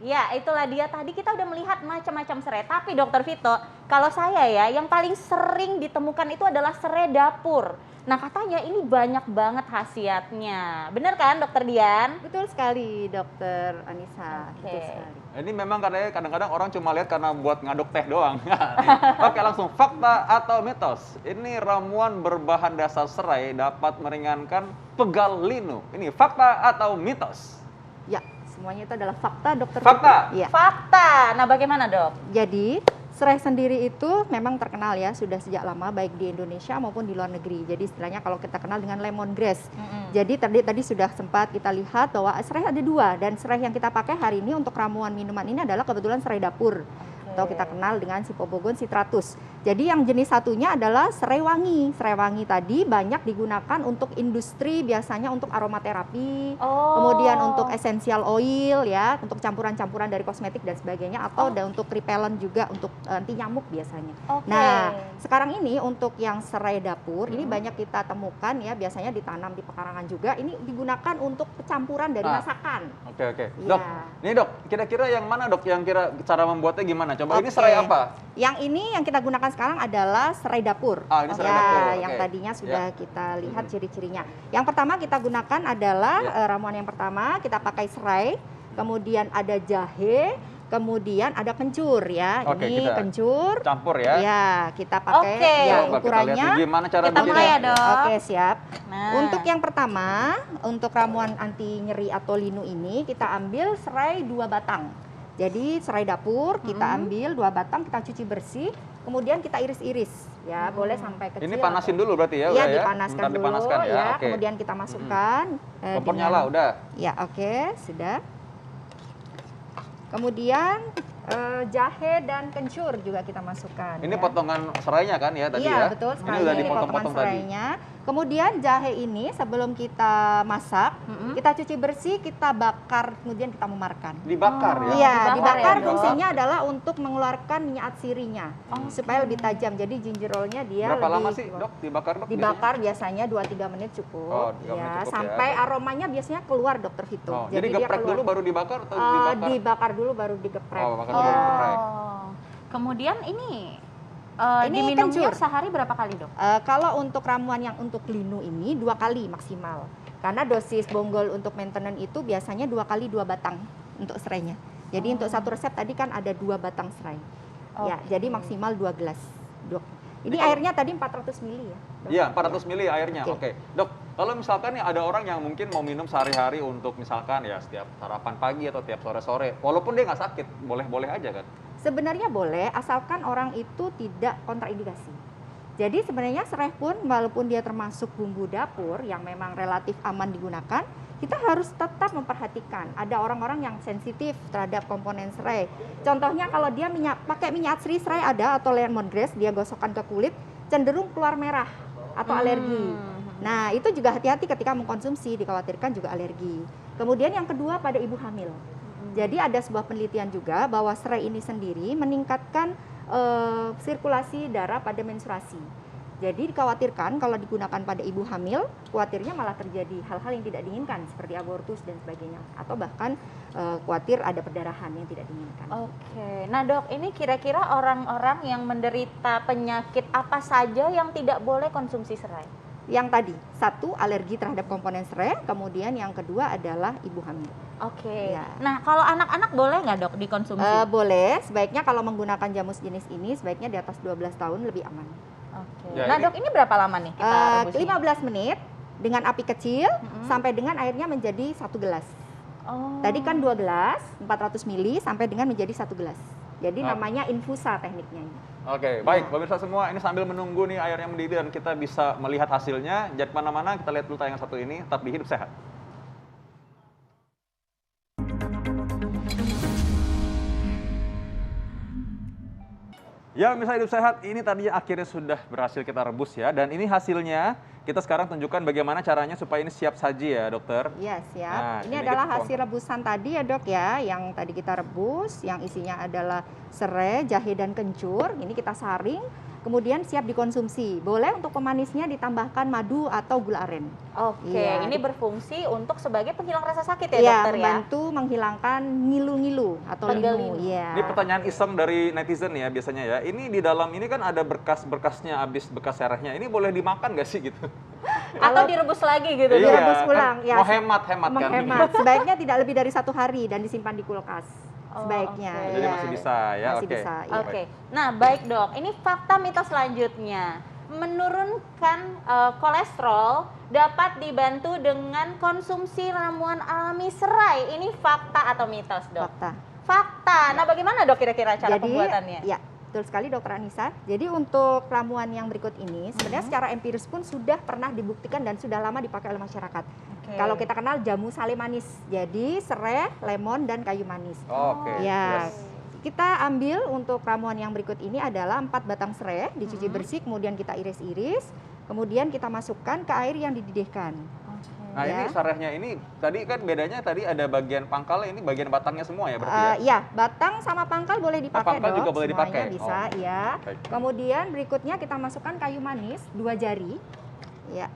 Ya, itulah dia tadi kita udah melihat macam-macam serai. Tapi Dokter Vito, kalau saya ya, yang paling sering ditemukan itu adalah serai dapur. Nah, katanya ini banyak banget khasiatnya. Bener kan, Dokter Dian? Betul sekali, Dokter Anissa. Oke. Betul sekali. Ini memang kadang-kadang orang cuma lihat karena buat ngaduk teh doang. Oke, langsung fakta atau mitos. Ini ramuan berbahan dasar serai dapat meringankan pegal linu. Ini fakta atau mitos? Ya, semuanya itu adalah fakta, Dokter. Fakta? Iya. Fakta. Nah, bagaimana, Dok? Jadi, serai sendiri itu memang terkenal ya, sudah sejak lama baik di Indonesia maupun di luar negeri. Jadi istilahnya kalau kita kenal dengan lemongrass. Jadi tadi sudah sempat kita lihat bahwa serai ada dua, dan serai yang kita pakai hari ini untuk ramuan minuman ini adalah kebetulan serai dapur. Atau kita kenal dengan Sipobogon citratus. Jadi yang jenis satunya adalah serai wangi. Serai wangi tadi banyak digunakan untuk industri, biasanya untuk aromaterapi, kemudian untuk essential oil ya, untuk campuran-campuran dari kosmetik dan sebagainya, atau untuk repellent juga untuk anti nyamuk biasanya. Nah, sekarang ini untuk yang serai dapur ini banyak kita temukan ya, biasanya ditanam di pekarangan juga. Ini digunakan untuk campuran dari masakan. Oke. Ya. Dok, ini dok, kira-kira yang mana dok yang cara membuatnya gimana? Coba ini serai apa? Yang ini yang kita gunakan sekarang adalah serai dapur. Ini serai dapur. Yang tadinya sudah kita lihat ciri-cirinya. Yang pertama kita gunakan adalah ramuan yang pertama, kita pakai serai, kemudian ada jahe, kemudian ada kencur ya. Ini kencur. Campur ya. Ya, kita pakai ya ukurannya. Kita gimana cara kita mulai ya, Dok. Oke, siap. Nah. Untuk yang pertama, untuk ramuan anti nyeri atau linu ini kita ambil serai 2 batang. Jadi serai dapur kita ambil 2 batang, kita cuci bersih, kemudian kita iris-iris ya, boleh sampai kecil. Ini panasin dulu berarti ya? Iya, Udah dipanaskan ya? dulu Dipanaskan ya. Kemudian kita masukkan. Kompor nyala udah? Ya, oke, sudah. Kemudian jahe dan kencur juga kita masukkan. Ini ya. potongan serainya kan ya tadi ya? Iya, betul sekali. Ini udah Ini dipotong-potong tadi. serainya. Kemudian jahe ini sebelum kita masak, kita cuci bersih, kita bakar, kemudian kita memarkan. Dibakar ya? Iya, dibakar ya, fungsinya adalah untuk mengeluarkan minyak atsirinya supaya lebih tajam. Jadi ginger roll-nya dia Berapa lebih lama sih dok dibakar dok? dibakar biasanya 2-3 menit cukup. 3 menit cukup sampai ya. aromanya biasanya keluar, Dokter Vito. Jadi dia geprek keluar. dulu baru dibakar atau dibakar? Dibakar dulu baru digeprek. bakar dulu baru geprek. Kemudian ini Ini diminumnya kencur. sehari berapa kali, Dok? Kalau untuk ramuan yang untuk linu ini 2 kali maksimal. Karena dosis bonggol untuk maintenance itu biasanya 2 kali 2 batang untuk serainya. Jadi untuk satu resep tadi kan ada 2 batang serai. Ya, jadi maksimal 2 gelas. Ini airnya tadi 400 ml ya? Dok? Iya, 400 ml airnya. Oke. Oke. Dok, kalau misalkan nih ada orang yang mungkin mau minum sehari-hari untuk misalkan ya setiap sarapan pagi atau tiap sore-sore, walaupun dia nggak sakit, boleh-boleh aja kan? Sebenarnya boleh, asalkan orang itu tidak kontraindikasi. Jadi sebenarnya serai pun walaupun dia termasuk bumbu dapur yang memang relatif aman digunakan, kita harus tetap memperhatikan. Ada orang-orang yang sensitif terhadap komponen serai. Contohnya kalau dia pakai minyak serai ada atau lemongrass, dia gosokkan ke kulit, cenderung keluar merah atau alergi. Nah, itu juga hati-hati ketika mengkonsumsi, dikhawatirkan juga alergi. Kemudian yang kedua pada ibu hamil. Jadi ada sebuah penelitian juga bahwa serai ini sendiri meningkatkan sirkulasi darah pada menstruasi. Jadi dikhawatirkan kalau digunakan pada ibu hamil, khawatirnya malah terjadi hal-hal yang tidak diinginkan seperti abortus dan sebagainya, atau bahkan khawatir ada perdarahan yang tidak diinginkan. Oke, nah dok, ini kira-kira orang-orang yang menderita penyakit apa saja yang tidak boleh konsumsi serai? Yang tadi, satu alergi terhadap komponen serai, kemudian yang kedua adalah ibu hamil. Oke. Ya. Nah, kalau anak-anak boleh nggak dok dikonsumsi? Boleh, sebaiknya kalau menggunakan jamu sejenis ini sebaiknya di atas 12 tahun lebih aman. Oke. Ya, Nah ini- dok, ini berapa lama nih kita rebusnya? 15 menit dengan api kecil sampai dengan airnya menjadi 1 gelas. Oh. Tadi kan 2 gelas, 400 ml sampai dengan menjadi 1 gelas. Jadi Oh. namanya infusa tekniknya ini. Oke, baik pemirsa semua, ini sambil menunggu nih airnya mendidih dan kita bisa melihat hasilnya. Jangan kemana-mana, kita lihat dulu tayangan satu ini, tetap di Hidup Sehat. Ya, pemirsa Hidup Sehat, ini tadinya akhirnya sudah berhasil kita rebus ya. Dan ini hasilnya, kita sekarang tunjukkan bagaimana caranya supaya ini siap saji ya dokter. Iya, siap. Nah, ini ini adalah kita hasil rebusan tadi ya dok ya, yang tadi kita rebus, yang isinya adalah serai, jahe, dan kencur. Ini kita saring, kemudian siap dikonsumsi. Boleh untuk pemanisnya ditambahkan madu atau gula aren. Oke, Iya. ini berfungsi untuk sebagai penghilang rasa sakit ya, Iya, dokter ya? membantu menghilangkan ngilu-ngilu atau Pegal linu. linu. Iya. Ini pertanyaan iseng dari netizen ya biasanya ya. Ini di dalam ini kan ada berkas-berkasnya habis bekas serehnya. Ini boleh dimakan nggak sih gitu? Atau direbus lagi gitu? Iya, direbus kan ulang, ya. mau hemat-hemat kan. Menghemat. Sebaiknya tidak lebih dari 1 hari dan disimpan di kulkas. Oh, Sebaiknya. oke. Jadi Iya. masih bisa ya. Masih Oke. bisa, iya. Oke, nah baik dok, ini fakta mitos selanjutnya. Menurunkan kolesterol dapat dibantu dengan konsumsi ramuan alami serai. Ini fakta atau mitos dok? Fakta. Fakta. Nah bagaimana dok kira-kira cara Jadi, pembuatannya? ya, betul sekali Dokter Anissa. Jadi untuk ramuan yang berikut ini sebenarnya secara empiris pun sudah pernah dibuktikan dan sudah lama dipakai oleh masyarakat. Oke. Kalau kita kenal jamu sale manis, jadi serai, lemon dan kayu manis. Oke. Ya, Yes. kita ambil untuk ramuan yang berikut ini adalah 4 batang serai, dicuci bersih, kemudian kita iris-iris, kemudian kita masukkan ke air yang dididihkan. Nah Ya. ini sarehnya ini tadi kan bedanya tadi ada bagian pangkalnya, ini bagian batangnya semua ya berarti ya? Ya, batang sama pangkal boleh dipakai pangkal dok, juga boleh semuanya dipakai? bisa, Oh. ya. Baik. Kemudian berikutnya kita masukkan kayu manis 2 jari, ya.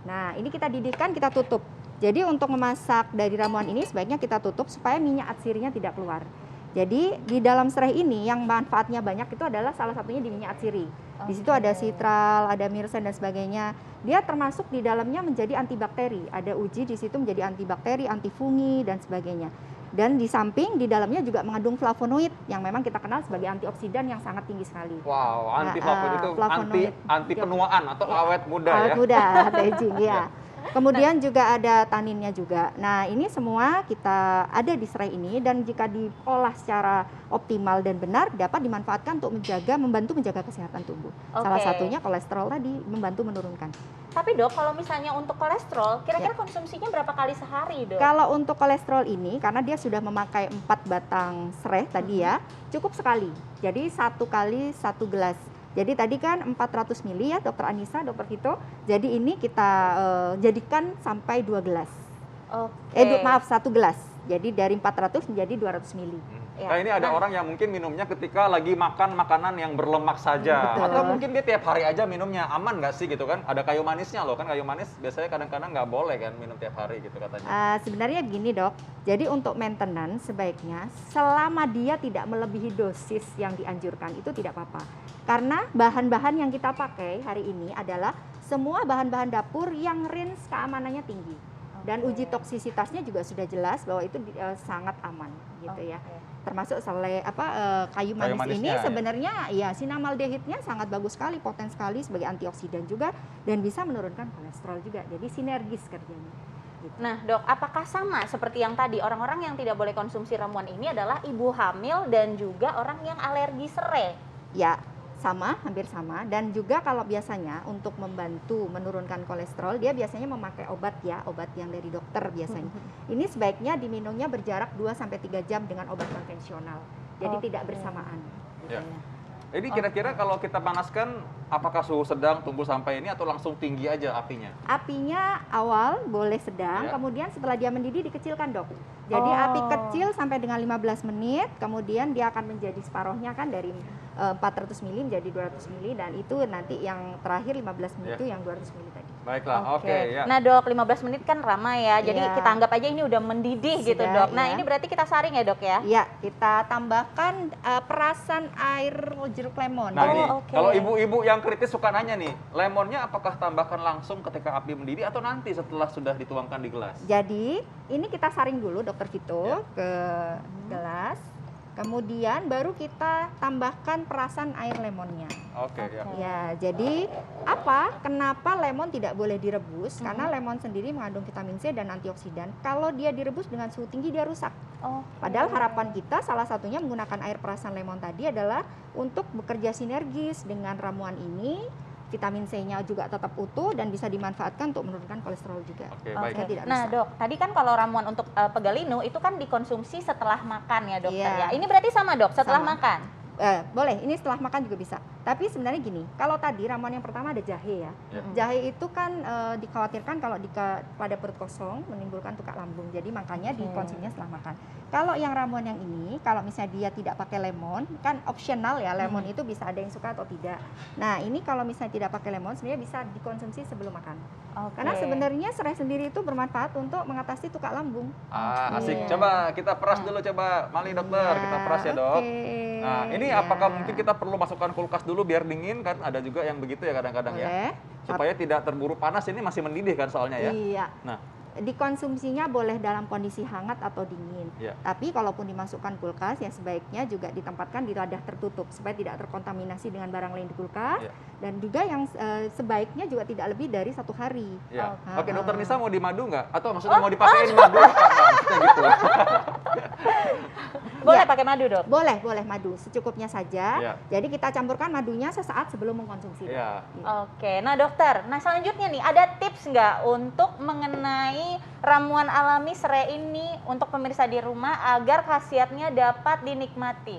Nah, ini kita didihkan, kita tutup. Jadi untuk memasak dari ramuan ini sebaiknya kita tutup supaya minyak atsirinya tidak keluar. Jadi di dalam serai ini yang manfaatnya banyak itu adalah salah satunya di minyak atsiri. Di situ ada citral, ada myrcen dan sebagainya. Dia termasuk di dalamnya menjadi antibakteri. Ada uji di situ menjadi antibakteri, antifungi dan sebagainya. Dan di samping di dalamnya juga mengandung flavonoid yang memang kita kenal sebagai antioksidan yang sangat tinggi sekali. Wow, anti Nah, flavonoid itu flavonoid. anti penuaan atau awet muda Awet ya. muda, anti-aging, ya. Kemudian juga ada taninnya juga. Nah, ini semua kita ada di serai ini dan jika diolah secara optimal dan benar dapat dimanfaatkan untuk membantu menjaga kesehatan tubuh. Salah Oke. satunya kolesterol tadi membantu menurunkan. Tapi dok, kalau misalnya untuk kolesterol, kira-kira konsumsinya berapa kali sehari dok? Kalau untuk kolesterol ini karena dia sudah memakai 4 batang serai tadi ya, cukup sekali. Jadi 1 kali 1 gelas. Jadi tadi kan 400 ml ya Dokter Anissa, Dokter Vito. Jadi ini kita jadikan sampai 2 gelas. Oke. Maaf 1 gelas. Jadi dari 400 menjadi 200 ml. Ya. Nah ini ada Nah. orang yang mungkin minumnya ketika lagi makan makanan yang berlemak saja. Betul. Atau mungkin dia tiap hari aja minumnya, aman nggak sih gitu kan? Ada kayu manisnya loh kan, kayu manis biasanya kadang-kadang nggak boleh kan minum tiap hari gitu katanya. Sebenarnya gini dok, jadi untuk maintenance sebaiknya selama dia tidak melebihi dosis yang dianjurkan itu tidak apa-apa. Karena bahan-bahan yang kita pakai hari ini adalah semua bahan-bahan dapur yang range keamanannya tinggi. Dan uji toksisitasnya juga sudah jelas bahwa itu sangat aman gitu ya. Oke. Termasuk kayu manis manisnya, ini ya. sebenarnya ya sinamaldehidnya sangat bagus sekali, poten sekali sebagai antioksidan juga dan bisa menurunkan kolesterol juga. Jadi sinergis kerjanya. Gitu. Nah dok, apakah sama seperti yang tadi orang-orang yang tidak boleh konsumsi ramuan ini adalah ibu hamil dan juga orang yang alergi serai? Ya, sama, hampir sama. Dan juga kalau biasanya untuk membantu menurunkan kolesterol, dia biasanya memakai obat ya, obat yang dari dokter biasanya. Ini sebaiknya diminumnya berjarak 2-3 jam dengan obat konvensional. Jadi Oke. tidak bersamaan. Gitu Ya. ya. Ini kira-kira kalau kita panaskan, apakah suhu sedang tunggu sampai ini atau langsung tinggi aja apinya? Apinya awal boleh sedang, Ya. kemudian setelah dia mendidih dikecilkan dok. Jadi Oh. api kecil sampai dengan 15 menit, kemudian dia akan menjadi separohnya kan dari 400 ml menjadi 200 ml dan itu nanti yang terakhir 15 menit Ya. itu yang 200 ml tadi. Baiklah, oke ya. Nah dok, 15 menit kan ramai ya, jadi Iya. kita anggap aja ini udah mendidih gitu Sudah, dok. Nah ya. ini berarti kita saring ya dok ya? Iya, kita tambahkan perasan air jeruk lemon. Nah Oh, ini, oke. kalau ibu-ibu yang kritis suka nanya nih, lemonnya apakah tambahkan langsung ketika api mendidih atau nanti setelah sudah dituangkan di gelas? Jadi ini kita saring dulu Dokter Vito Ya. ke gelas. Kemudian baru kita tambahkan perasan air lemonnya. Oke, ya. Ya, jadi kenapa lemon tidak boleh direbus? Karena lemon sendiri mengandung vitamin C dan antioksidan. Kalau dia direbus dengan suhu tinggi dia rusak. Oh. Padahal harapan kita salah satunya menggunakan air perasan lemon tadi adalah untuk bekerja sinergis dengan ramuan ini. Vitamin C-nya juga tetap utuh dan bisa dimanfaatkan untuk menurunkan kolesterol juga. Oke, Oke. baik. Tidak Nah rusak. dok, tadi kan kalau ramuan untuk pegalinu itu kan dikonsumsi setelah makan ya dokter Iya. ya. Ini berarti sama dok, setelah Sama. makan? Boleh, ini setelah makan juga bisa. Tapi sebenarnya gini, kalau tadi ramuan yang pertama ada jahe ya. Ya. Jahe itu kan dikhawatirkan kalau pada perut kosong menimbulkan tukak lambung. Jadi makanya dikonsumsinya setelah makan. Kalau yang ramuan yang ini, kalau misalnya dia tidak pakai lemon, kan opsional ya, lemon itu bisa ada yang suka atau tidak. Nah, ini kalau misalnya tidak pakai lemon sebenarnya bisa dikonsumsi sebelum makan. Oke. Karena sebenarnya serai sendiri itu bermanfaat untuk mengatasi tukak lambung. Asik. Iya. Coba kita peras dulu, coba. Mali dokter, kita peras ya dok. Oke. Nah, ini Ya. apakah mungkin kita perlu masukkan kulkas dulu biar dingin kan? Ada juga yang begitu ya kadang-kadang ya. Boleh. Supaya tidak terburu panas, ini masih mendidih kan soalnya ya. Iya. Nah, Dikonsumsinya boleh dalam kondisi hangat atau dingin. Iya. Tapi kalaupun dimasukkan kulkas, ya sebaiknya juga ditempatkan di wadah tertutup supaya tidak terkontaminasi dengan barang lain di kulkas. Iya. Dan juga yang sebaiknya juga tidak lebih dari 1 hari. ya. Oh. Oke, dokter Nisa mau dimadu nggak? Atau maksudnya mau dipakein madu? Maksudnya gitu. Boleh Ya. pakai madu, Dok? Boleh madu secukupnya saja. Iya. Jadi kita campurkan madunya sesaat sebelum mengkonsumsi. Iya. Oke, nah dokter, nah selanjutnya nih ada tips nggak untuk mengenai ramuan alami serai ini untuk pemirsa di rumah agar khasiatnya dapat dinikmati?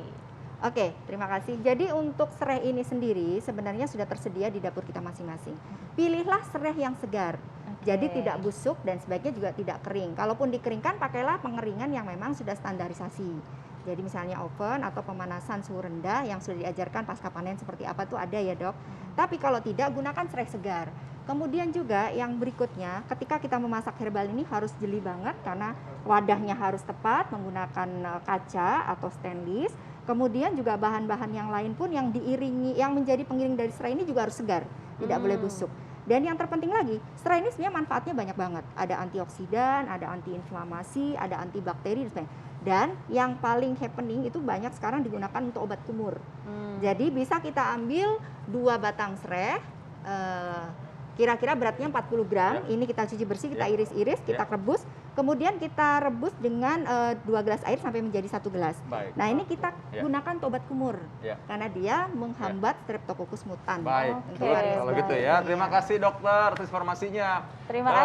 Oke, terima kasih. Jadi untuk serai ini sendiri sebenarnya sudah tersedia di dapur kita masing-masing. Pilihlah serai yang segar. Jadi tidak busuk dan sebaiknya juga tidak kering. Kalaupun dikeringkan, pakailah pengeringan yang memang sudah standarisasi. Jadi misalnya oven atau pemanasan suhu rendah yang sudah diajarkan pasca panen seperti apa tuh ada ya dok. Tapi kalau tidak, gunakan serai segar. Kemudian juga yang berikutnya, ketika kita memasak herbal ini harus jeli banget karena wadahnya harus tepat, menggunakan kaca atau stainless. Kemudian juga bahan-bahan yang lain pun yang diiringi, yang menjadi pengiring dari serai ini juga harus segar, tidak boleh busuk. Dan yang terpenting lagi, serai ini sebenarnya manfaatnya banyak banget. Ada antioksidan, ada antiinflamasi, ada antibakteri dan sebagainya. Dan yang paling happening itu banyak sekarang digunakan untuk obat kumur. Jadi bisa kita ambil 2 batang serai, kira-kira beratnya 40 gram. Ya. Ini kita cuci bersih, kita Ya. iris-iris, kita rebus. Kemudian kita rebus dengan 2 gelas air sampai menjadi 1 gelas. Baik. Nah ini kita Ya. gunakan untuk obat kumur. Ya. Karena dia menghambat Streptococcus mutan. Baik, Oke, good kalau gitu ya. Terima kasih dokter atas informasinya. Terima kasih.